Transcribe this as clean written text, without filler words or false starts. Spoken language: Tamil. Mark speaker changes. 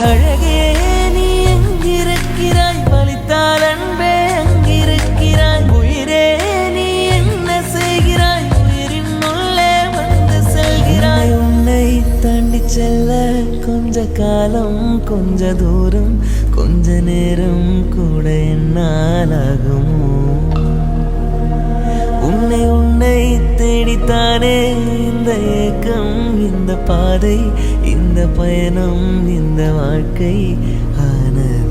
Speaker 1: அழகே நீ எங்கிருக்கிறாய் வலித்தால் அன்பே அங்கிருக்கிறாய் உயிரே நீ என்ன செய்கிறாய் உயிரின் உள்ளே வந்து செல்கிறாய் உன்னை தாண்டி செல்ல கொஞ்ச காலம் கொஞ்ச தூரம் கொஞ்ச நேரம் கூட என்னால் ஆகுமோ உன்னை தேடித்தானே இந்த ஏக்கம் இந்த பாதை இந்த பயணம் இந்த வாழ்க்கை ஆனது